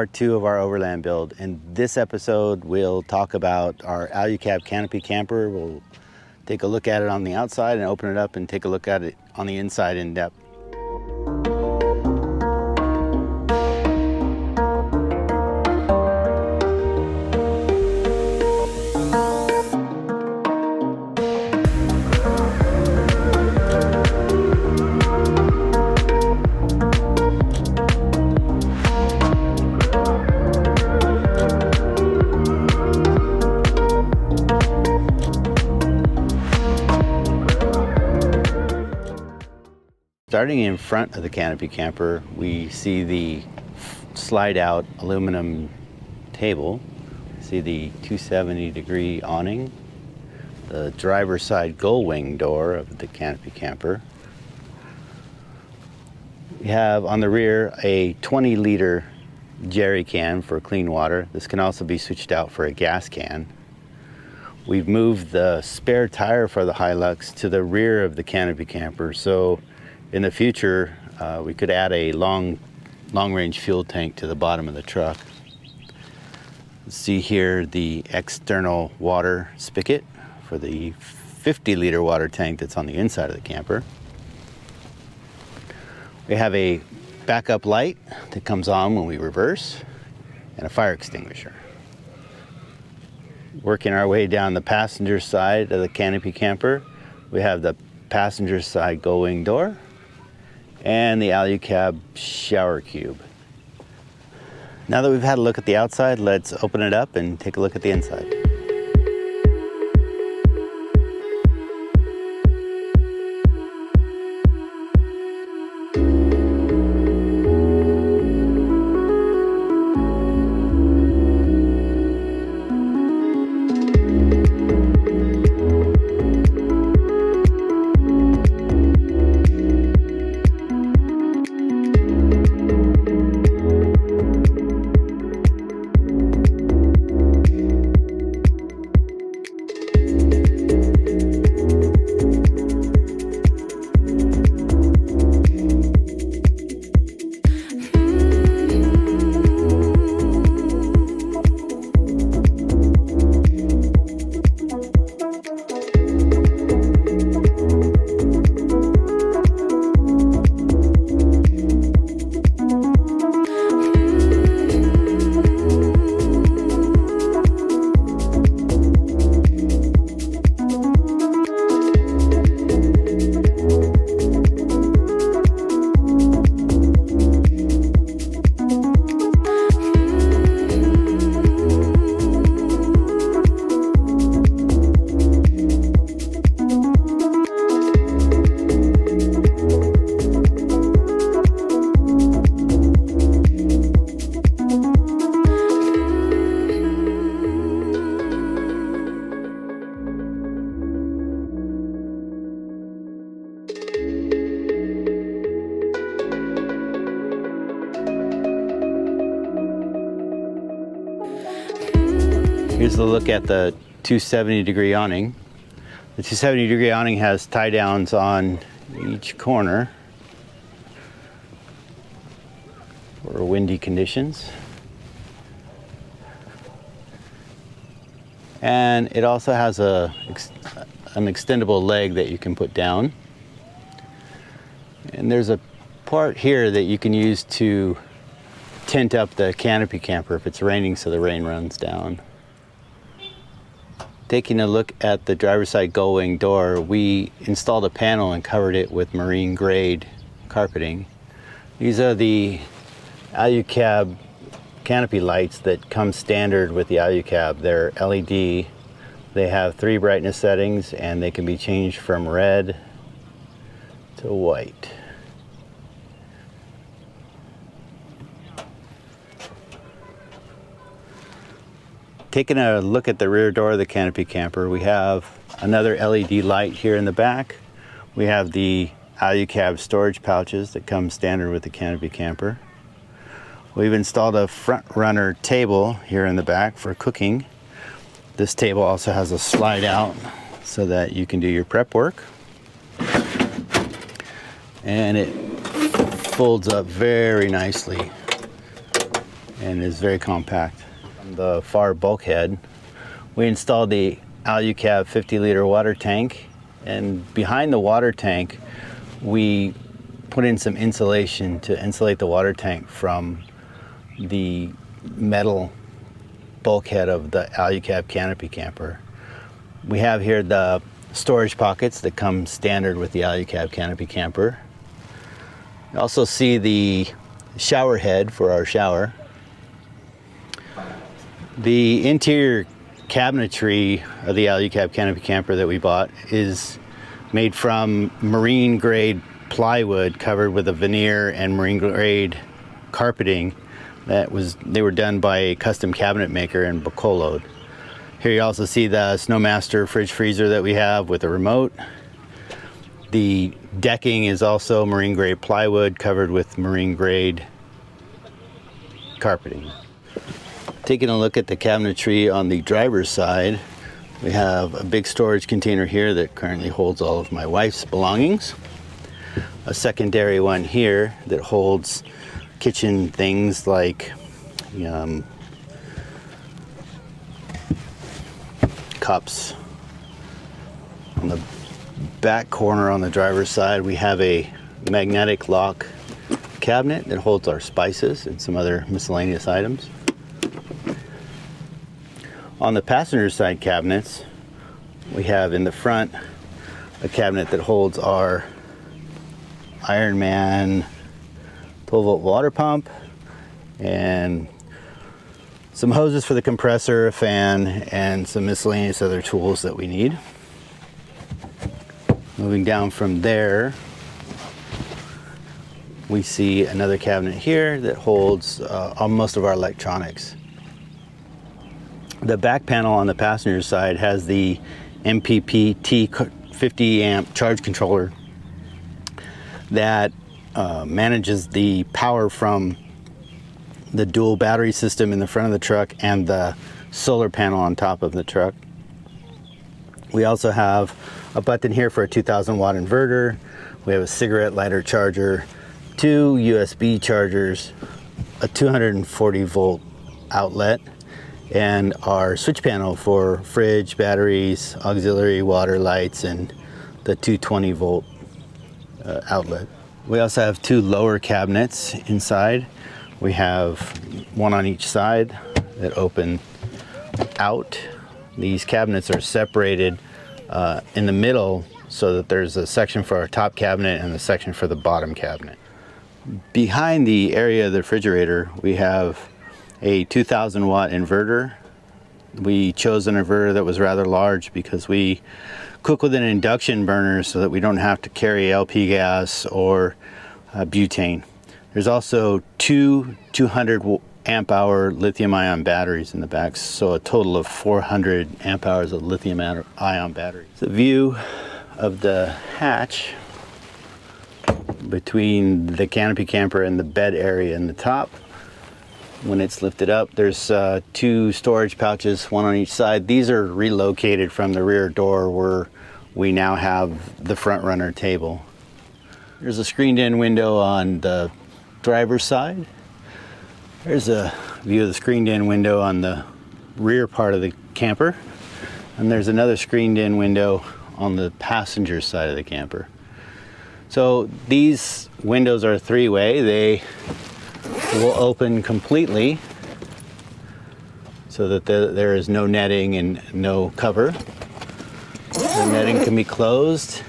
Part 2 of our Overland build. In this episode, we'll talk about our Alu-Cab Canopy Camper. We'll take a look at it on the outside and open it up and take a look at it on the inside in depth. Starting in front of the Canopy Camper, we see the slide-out aluminum table. See the 270-degree awning, the driver's side gull wing door of the Canopy Camper. We have on the rear a 20-liter jerry can for clean water. This can also be switched out for a gas can. We've moved the spare tire for the Hilux to the rear of the Canopy Camper, so in the future, we could add a long-range fuel tank to the bottom of the truck. See here the external water spigot for the 50-liter water tank that's on the inside of the camper. We have a backup light that comes on when we reverse and a fire extinguisher. Working our way down the passenger side of the Canopy Camper, we have the passenger side gull wing door and the Alu-Cab shower cube. Now that we've had a look at the outside, let's open it up and take a look at the inside. Here's a look at the 270-degree awning. The 270-degree awning has tie downs on each corner for windy conditions. And it also has an extendable leg that you can put down. And there's a part here that you can use to tint up the Canopy Camper if it's raining, so the rain runs down. Taking a look at the driver's side gull wing door, we installed a panel and covered it with marine grade carpeting. These are the Alu-Cab Canopy Lights that come standard with the Alu-Cab. They're LED. They have 3 brightness settings and they can be changed from red to white. Taking a look at the rear door of the Canopy Camper, we have another LED light here in the back. We have the Alu-Cab storage pouches that come standard with the Canopy Camper. We've installed a front runner table here in the back for cooking. This table also has a slide out so that you can do your prep work. And it folds up very nicely. and is very compact. On the far bulkhead, we installed the Alu-Cab 50-liter water tank, and behind the water tank we put in some insulation to insulate the water tank from the metal bulkhead of the Alu-Cab Canopy Camper. We have here the storage pockets that come standard with the Alu-Cab Canopy Camper. You also see the shower head for our shower. The interior cabinetry of the Alu-Cab Canopy Camper that we bought is made from marine grade plywood covered with a veneer and marine grade carpeting they were done by a custom cabinet maker in Bacolod. Here you also see the Snowmaster fridge freezer that we have with a remote. The decking is also marine grade plywood covered with marine grade carpeting. Taking a look at the cabinetry on the driver's side, we have a big storage container here that currently holds all of my wife's belongings. A secondary one here that holds kitchen things like cups. On the back corner on the driver's side, we have a magnetic lock cabinet that holds our spices and some other miscellaneous items. On the passenger side cabinets, we have in the front a cabinet that holds our Ironman 12-volt water pump and some hoses for the compressor, a fan, and some miscellaneous other tools that we need. Moving down from there, we see another cabinet here that holds most of our electronics. The back panel on the passenger side has the MPPT 50 amp charge controller that manages the power from the dual battery system in the front of the truck and the solar panel on top of the truck. We also have a button here for a 2000 watt inverter. We have a cigarette lighter charger, 2 USB chargers, a 240 volt outlet, and our switch panel for fridge, batteries, auxiliary water lights, and the 220 volt outlet. We also have 2 lower cabinets inside. We have one on each side that open out. These cabinets are separated in the middle so that there's a section for our top cabinet and a section for the bottom cabinet. Behind the area of the refrigerator, we have a 2000 watt inverter. We chose an inverter that was rather large because we cook with an induction burner so that we don't have to carry LP gas or butane. There's also 2 200 amp hour lithium ion batteries in the back, so a total of 400 amp hours of lithium ion batteries. The view of the hatch between the canopy camper and the bed area in the top. When it's lifted up, there's 2 storage pouches, one on each side. These are relocated from the rear door where we now have the front runner table. There's a screened in window on the driver's side. There's a view of the screened in window on the rear part of the camper. And there's another screened in window on the passenger side of the camper. So these windows are 3-way. They will open completely so that there is no netting and no cover. The netting can be closed,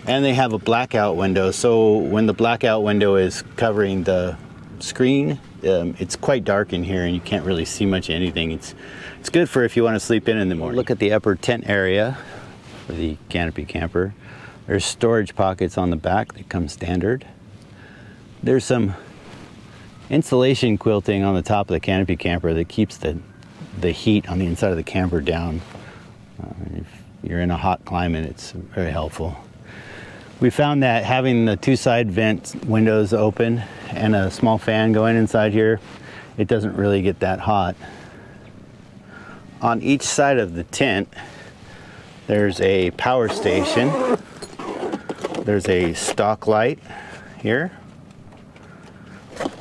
and they have a blackout window, so when the blackout window is covering the screen, it's quite dark in here and you can't really see much of anything. It's good for if you want to sleep in the morning. Look at the upper tent area for the canopy camper. There's storage pockets on the back that come standard. There's some insulation quilting on the top of the canopy camper that keeps the heat on the inside of the camper down. If you're in a hot climate, it's very helpful. We found that having the 2 side vent windows open and a small fan going inside here, it doesn't really get that hot. On each side of the tent, there's a power station. There's a stock light here.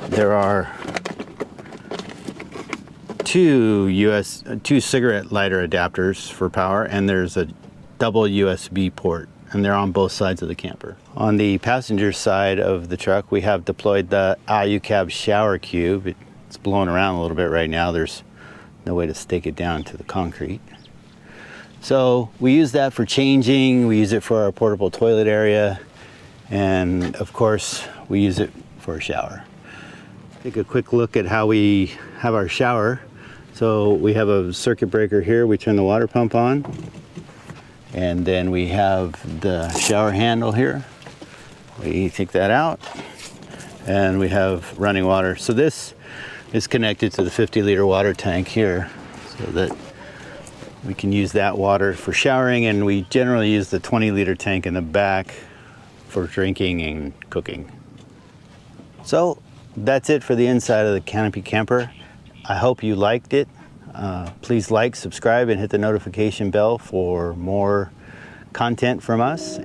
There are two cigarette lighter adapters for power, and there's a double USB port, and they're on both sides of the camper. On the passenger side of the truck, we have deployed the Alu-Cab shower cube. It's blowing around a little bit right now. There's no way to stake it down to the concrete. So we use that for changing, we use it for our portable toilet area, and of course we use it for a shower. Take a quick look at how we have our shower. So we have a circuit breaker here. We turn the water pump on, and then we have the shower handle here. We take that out, and we have running water. So this is connected to the 50-liter water tank here, so that we can use that water for showering, and we generally use the 20-liter tank in the back for drinking and cooking. So that's it for the inside of the Canopy Camper. I hope you liked it. Please like, subscribe, and hit the notification bell for more content from us.